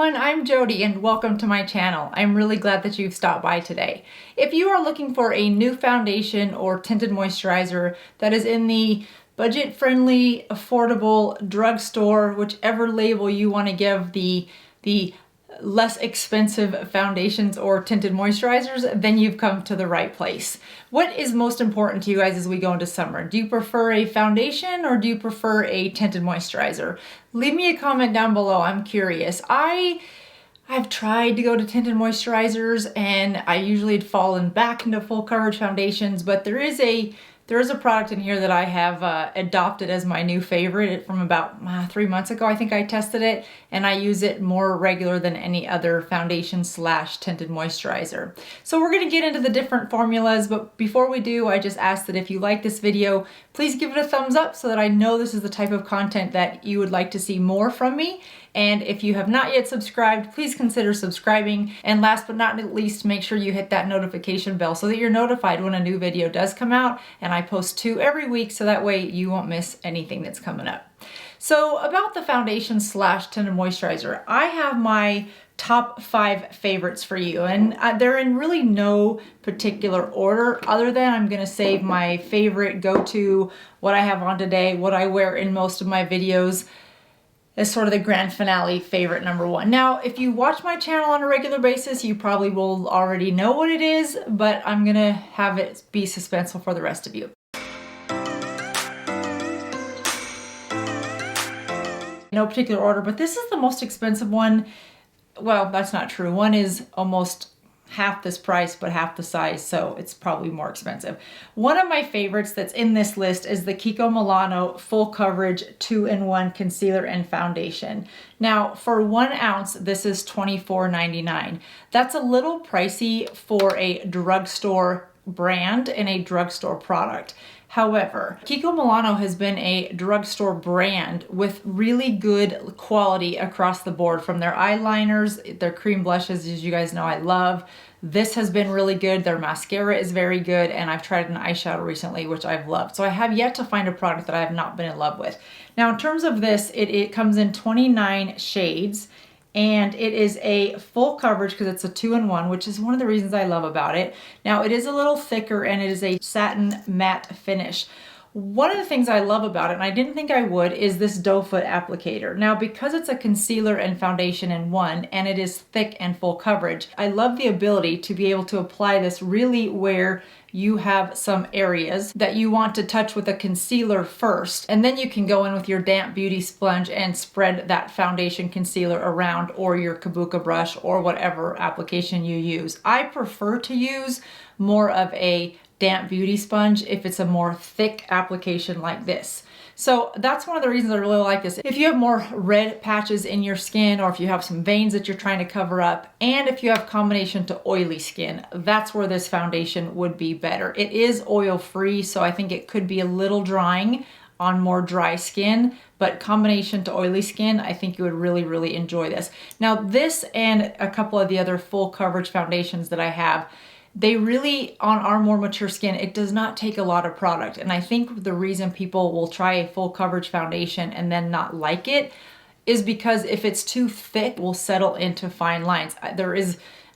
everyone, I'm Jodi and welcome to my channel. I'm really glad that you've stopped by today. If you are looking for a new foundation or tinted moisturizer that is in the budget-friendly, affordable, drugstore, whichever label you want to give the less expensive foundations or tinted moisturizers, then you've come to the right place. What is most important to you guys as we go into summer? Do you prefer a foundation or do you prefer a tinted moisturizer? Leave me a comment down below. I'm curious. I've tried to go to tinted moisturizers and I usually had fallen back into full coverage foundations, but there is a product in here that I have adopted as my new favorite from about 3 months ago. I think I tested it and I use it more regular than any other foundation / tinted moisturizer. So we're gonna get into the different formulas, but before we do, I just ask that if you like this video, please give it a thumbs up so that I know this is the type of content that you would like to see more from me. And if you have not yet subscribed, please consider subscribing. And last but not least, make sure you hit that notification bell so that you're notified when a new video does come out. And I post 2 every week, so that way you won't miss anything that's coming up. So about the foundation / tinted moisturizer, I have my top 5 favorites for you, and they're in really no particular order other than I'm gonna save my favorite go-to, what I have on today, what I wear in most of my videos, as sort of the grand finale favorite number 1. Now, if you watch my channel on a regular basis, you probably will already know what it is, but I'm gonna have it be suspenseful for the rest of you. No particular order, but this is the most expensive one. Well, that's not true. One is almost half this price, but half the size, so it's probably more expensive. One of my favorites that's in this list is the Kiko Milano Full Coverage 2-in-1 Concealer and Foundation. Now, for 1 ounce, this is $24.99. That's a little pricey for a drugstore brand and a drugstore product. However, Kiko Milano has been a drugstore brand with really good quality across the board, from their eyeliners, their cream blushes, as you guys know I love. This has been really good. Their mascara is very good, and I've tried an eyeshadow recently, which I've loved. So I have yet to find a product that I have not been in love with. Now, in terms of this, it comes in 29 shades. And it is a full coverage because it's a 2-in-1, which is one of the reasons I love about it. Now, it is a little thicker and it is a satin matte finish. One of the things I love about it, and I didn't think I would, is this doe foot applicator. Now, because it's a concealer and foundation in one, and it is thick and full coverage, I love the ability to be able to apply this really where you have some areas that you want to touch with a concealer first, and then you can go in with your damp beauty sponge and spread that foundation concealer around, or your kabuki brush, or whatever application you use. I prefer to use more of a damp beauty sponge if it's a more thick application like this. So that's one of the reasons I really like this. If you have more red patches in your skin, or if you have some veins that you're trying to cover up, and if you have combination to oily skin, that's where this foundation would be better. It is oil free, so I think it could be a little drying on more dry skin, but combination to oily skin, I think you would really, really enjoy this. Now, this and a couple of the other full coverage foundations that I have, they really, on our more mature skin, it does not take a lot of product. And I think the reason people will try a full coverage foundation and then not like it is because if it's too thick, it will settle into fine lines. I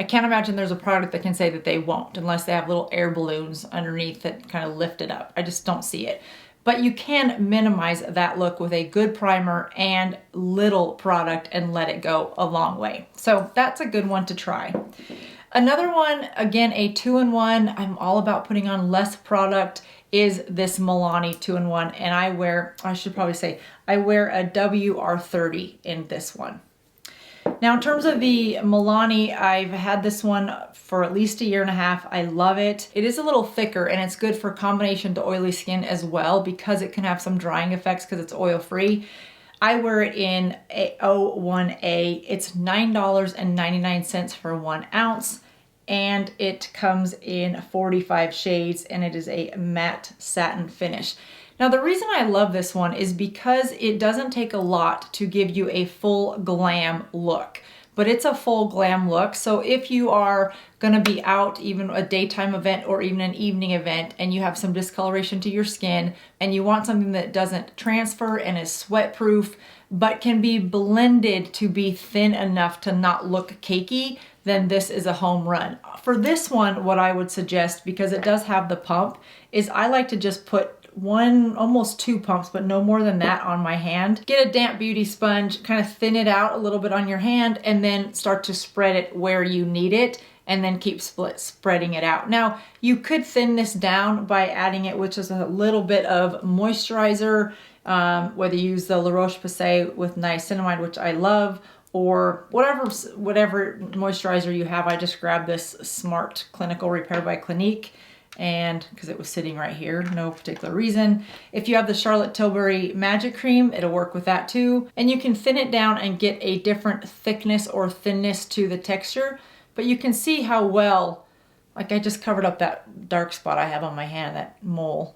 can't imagine there's a product that can say that they won't, unless they have little air balloons underneath that kind of lift it up. I just don't see it. But you can minimize that look with a good primer and little product and let it go a long way. So that's a good one to try. Another one, again, a 2-in-1, I'm all about putting on less product, is this Milani 2-in-1. And I wear a WR30 in this one. Now, in terms of the Milani, I've had this one for at least 1.5 years. I love it. It is a little thicker and it's good for combination to oily skin as well, because it can have some drying effects because it's oil free. I wear it in a 01A. It's $9.99 for 1 ounce, and it comes in 45 shades, and it is a matte satin finish. Now, the reason I love this one is because it doesn't take a lot to give you a full glam look. but it's a full glam look. So if you are gonna be out, even a daytime event or even an evening event, and you have some discoloration to your skin and you want something that doesn't transfer and is sweat proof, but can be blended to be thin enough to not look cakey, then this is a home run. For this one, what I would suggest, because it does have the pump, is I like to just put one, almost two pumps, but no more than that on my hand. Get a damp beauty sponge, kind of thin it out a little bit on your hand, and then start to spread it where you need it, and then keep spreading it out. Now, you could thin this down by adding it with just a little bit of moisturizer, whether you use the LaRoche-Posay with niacinamide, which I love, or whatever moisturizer you have. I just grabbed this Smart Clinical Repair by Clinique, and because it was sitting right here, no particular reason. If you have the Charlotte Tilbury Magic Cream, it'll work with that too. And you can thin it down and get a different thickness or thinness to the texture, but you can see how well, like I just covered up that dark spot I have on my hand, that mole.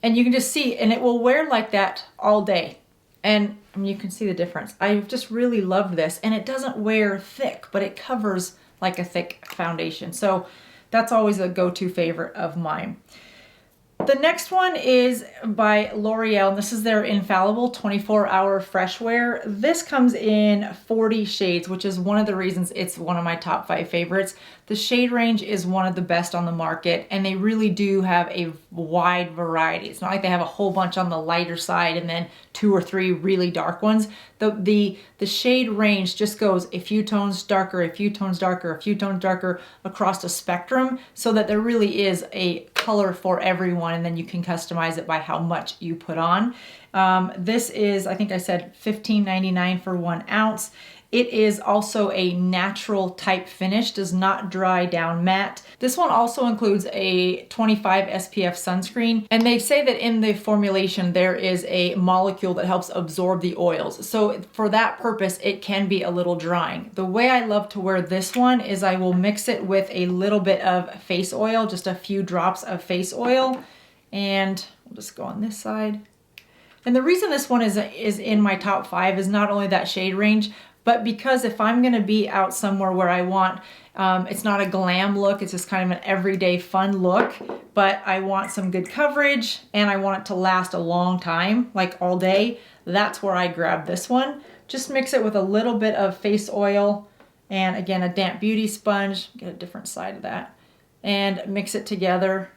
And you can just see, and it will wear like that all day. And I mean, you can see the difference. I just really love this, and it doesn't wear thick, but it covers like a thick foundation. So that's always a go-to favorite of mine. The next one is by L'Oreal, and this is their Infallible 24-Hour Fresh Wear. This comes in 40 shades, which is one of the reasons it's one of my top 5 favorites. The shade range is one of the best on the market, and they really do have a wide variety. It's not like they have a whole bunch on the lighter side and then 2 or 3 really dark ones. The shade range just goes a few tones darker, a few tones darker, a few tones darker across the spectrum, so that there really is a color for everyone, and then you can customize it by how much you put on. This is, I think I said $15.99 for 1 ounce. It is also a natural type finish, does not dry down matte. This one also includes a 25 SPF sunscreen, and they say that in the formulation there is a molecule that helps absorb the oils. So for that purpose, it can be a little drying. The way I love to wear this one is I will mix it with a little bit of face oil, just a few drops of face oil, and we'll just go on this side. And the reason this one is in my top 5 is not only that shade range, but because if I'm gonna be out somewhere where I want, it's not a glam look, it's just kind of an everyday fun look, but I want some good coverage and I want it to last a long time, like all day, that's where I grab this one. Just mix it with a little bit of face oil and again, a damp beauty sponge, get a different side of that, and mix it together.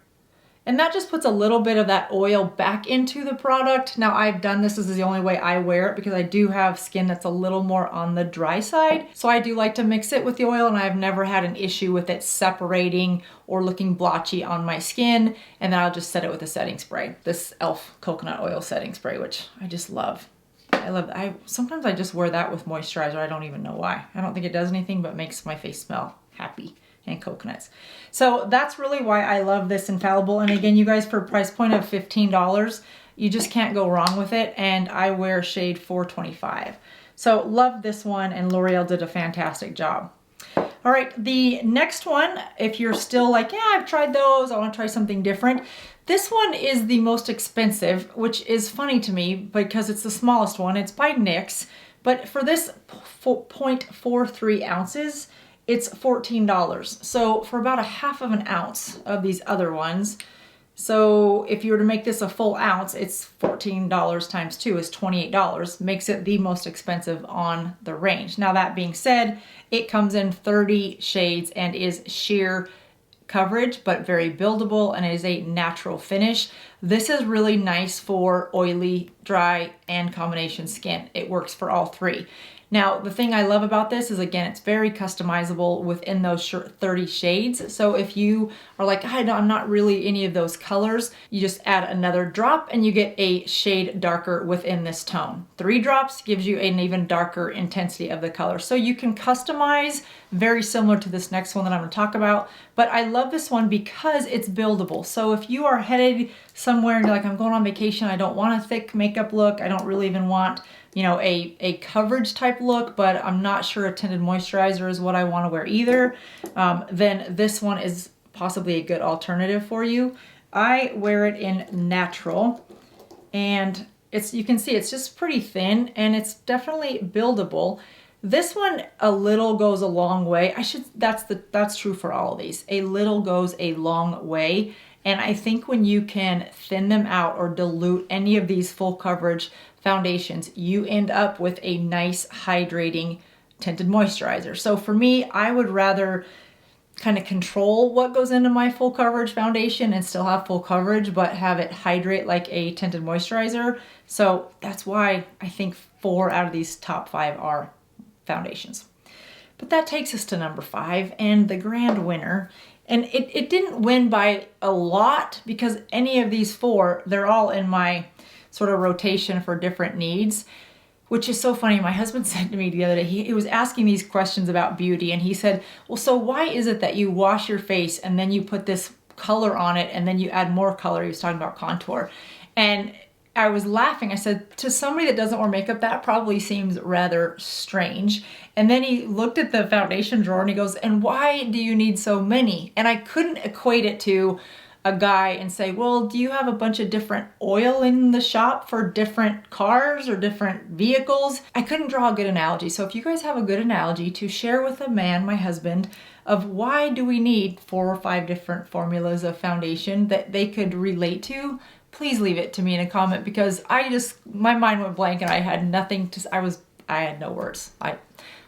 And that just puts a little bit of that oil back into the product. Now I've done this is the only way I wear it because I do have skin that's a little more on the dry side. So I do like to mix it with the oil, and I've never had an issue with it separating or looking blotchy on my skin. And then I'll just set it with a setting spray. This e.l.f. coconut oil setting spray, which I just love. I love that. Sometimes I just wear that with moisturizer. I don't even know why. I don't think it does anything but makes my face smell happy. And coconuts. So that's really why I love this Infallible. And again, you guys, for a price point of $15, you just can't go wrong with it. And I wear shade 425. So love this one, and L'Oreal did a fantastic job. All right, the next one, if you're still like, yeah, I've tried those, I want to try something different. This one is the most expensive, which is funny to me because it's the smallest one. It's by NYX, but for this 0.43 ounces, it's $14. So for about a half of an ounce of these other ones. So if you were to make this a full ounce, it's $14 times 2 is $28. Makes it the most expensive on the range. Now that being said, it comes in 30 shades and is sheer coverage, but very buildable, and it is a natural finish. This is really nice for oily, dry, and combination skin. It works for all 3. Now, the thing I love about this is, again, it's very customizable within those 30 shades. So if you are like, I'm not really any of those colors, you just add another drop and you get a shade darker within this tone. 3 drops gives you an even darker intensity of the color. So you can customize, very similar to this next one that I'm gonna talk about. But I love this one because it's buildable. So if you are headed somewhere and you're like, I'm going on vacation, I don't want a thick makeup look, I don't really even want, you know, a coverage type look, but I'm not sure a tinted moisturizer is what I want to wear either, then this one is possibly a good alternative for you. I wear it in natural, and you can see it's just pretty thin, and it's definitely buildable. This one, a little goes a long way. That's true for all of these. A little goes a long way. And I think when you can thin them out or dilute any of these full coverage foundations, you end up with a nice hydrating tinted moisturizer. So for me, I would rather kind of control what goes into my full coverage foundation and still have full coverage, but have it hydrate like a tinted moisturizer. So that's why I think 4 out of these top 5 are foundations. But that takes us to number 5 and the grand winner. And it didn't win by a lot because any of these 4, they're all in my sort of rotation for different needs. Which is so funny. My husband said to me the other day, he was asking these questions about beauty, and he said, well, so why is it that you wash your face and then you put this color on it and then you add more color? He was talking about contour. And I was laughing. I said, to somebody that doesn't wear makeup, that probably seems rather strange. And then he looked at the foundation drawer and he goes, and why do you need so many? And I couldn't equate it to a guy and say, well, do you have a bunch of different oil in the shop for different cars or different vehicles? I couldn't draw a good analogy. So if you guys have a good analogy to share with a man, my husband, of why do we need 4 or 5 different formulas of foundation that they could relate to, please leave it to me in a comment, because my mind went blank and I had nothing to, I had no words.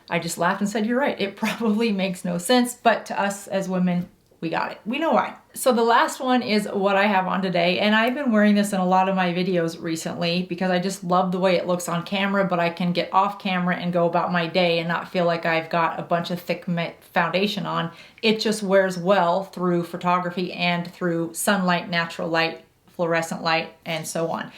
I just laughed and said, you're right. It probably makes no sense, but to us as women, we got it. We know why. So the last one is what I have on today, and I've been wearing this in a lot of my videos recently because I just love the way it looks on camera, but I can get off camera and go about my day and not feel like I've got a bunch of thick foundation on. It just wears well through photography and through sunlight, natural light, fluorescent light, and so on.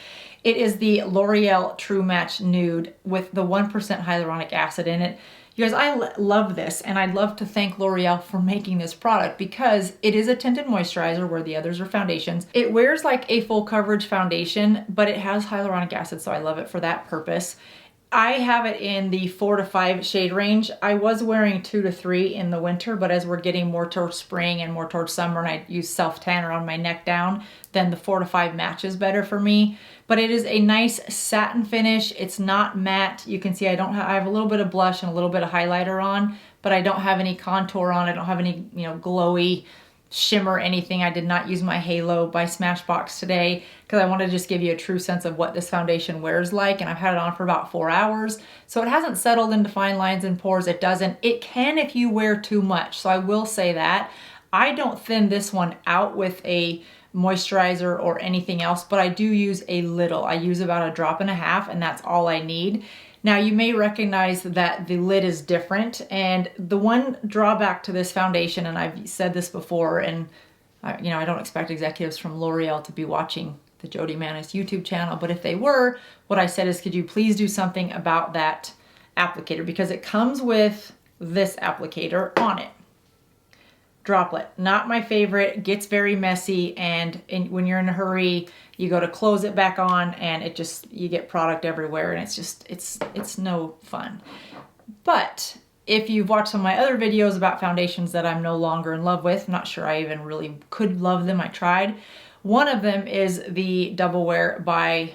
It is the L'Oreal True Match Nude with the 1% hyaluronic acid in it. You guys, I love this, and I'd love to thank L'Oreal for making this product because it is a tinted moisturizer where the others are foundations. It wears like a full coverage foundation, but it has hyaluronic acid, so I love it for that purpose. I have it in the 4 to 5 shade range. I was wearing 2 to 3 in the winter, but as we're getting more towards spring and more towards summer and I use self-tan around my neck down, then the 4 to 5 matches better for me. But it is a nice satin finish. It's not matte. You can see I have a little bit of blush and a little bit of highlighter on, but I don't have any contour on. I don't have any, glowy shimmer, anything. I did not use my Halo by Smashbox today because I wanted to just give you a true sense of what this foundation wears like, and I've had it on for about 4 hours. So it hasn't settled into fine lines and pores. It doesn't. It can if you wear too much. So I will say that. I don't thin this one out with a moisturizer or anything else, but I do use a little. I use about 1.5 drops, and that's all I need. Now you may recognize that the lid is different, and the one drawback to this foundation, and I've said this before, and I don't expect executives from L'Oreal to be watching the Jodi Manis YouTube channel, but if they were, what I said is, could you please do something about that applicator, because it comes with this applicator on it. Droplet, not my favorite, gets very messy, and when you're in a hurry, you go to close it back on and you get product everywhere, and it's no fun. But if you've watched some of my other videos about foundations that I'm no longer in love with, I'm not sure I even really could love them, I tried. One of them is the Double Wear by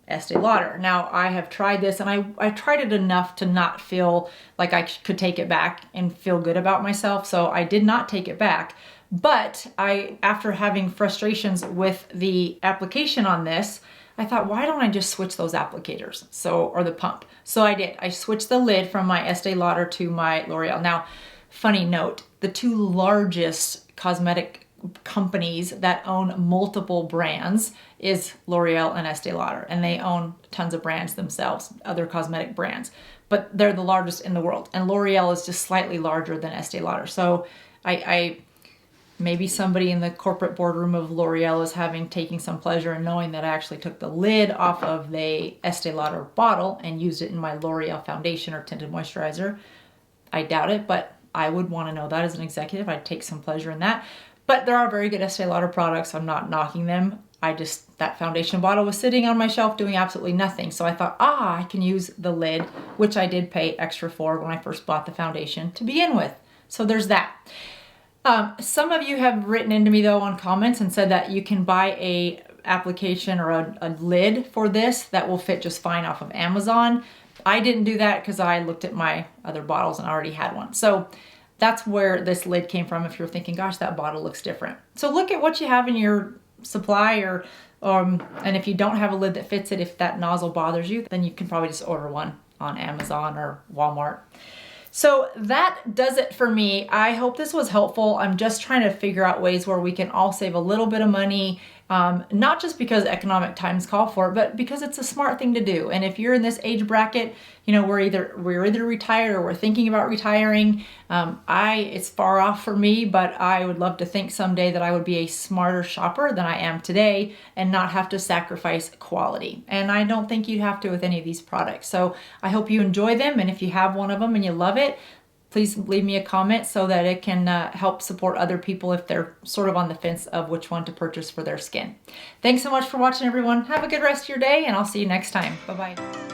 Estee Lauder. Now I have tried this, and I tried it enough to not feel like I could take it back and feel good about myself, so I did not take it back. But after having frustrations with the application on this, I thought, why don't I just switch those applicators? Or the pump. So I did. I switched the lid from my Estee Lauder to my L'Oreal. Now, funny note, the 2 largest cosmetic companies that own multiple brands is L'Oreal and Estee Lauder, and they own tons of brands themselves, other cosmetic brands, but they're the largest in the world, and L'Oreal is just slightly larger than Estee Lauder. So maybe somebody in the corporate boardroom of L'Oreal is taking some pleasure in knowing that I actually took the lid off of the Estee Lauder bottle and used it in my L'Oreal foundation or tinted moisturizer. I doubt it, but I would want to know that as an executive. I'd take some pleasure in that. But there are very good Estee Lauder products. I'm not knocking them. That foundation bottle was sitting on my shelf doing absolutely nothing. So I thought, I can use the lid, which I did pay extra for when I first bought the foundation to begin with. So there's that. Some of you have written into me though on comments and said that you can buy a application or a lid for this that will fit just fine off of Amazon. I didn't do that because I looked at my other bottles and I already had one. So that's where this lid came from if you're thinking, gosh, that bottle looks different. So look at what you have in your supply, or and if you don't have a lid that fits it, if that nozzle bothers you, then you can probably just order one on Amazon or Walmart. So that does it for me. I hope this was helpful. I'm just trying to figure out ways where we can all save a little bit of money, not just because economic times call for it, but because it's a smart thing to do. And if you're in this age bracket, you know, we're either retired or we're thinking about retiring. It's far off for me, but I would love to think someday that I would be a smarter shopper than I am today and not have to sacrifice quality. And I don't think you'd have to with any of these products. So I hope you enjoy them. And if you have one of them and you love it, please leave me a comment so that it can help support other people if they're sort of on the fence of which one to purchase for their skin. Thanks so much for watching, everyone. Have a good rest of your day, and I'll see you next time. Bye-bye.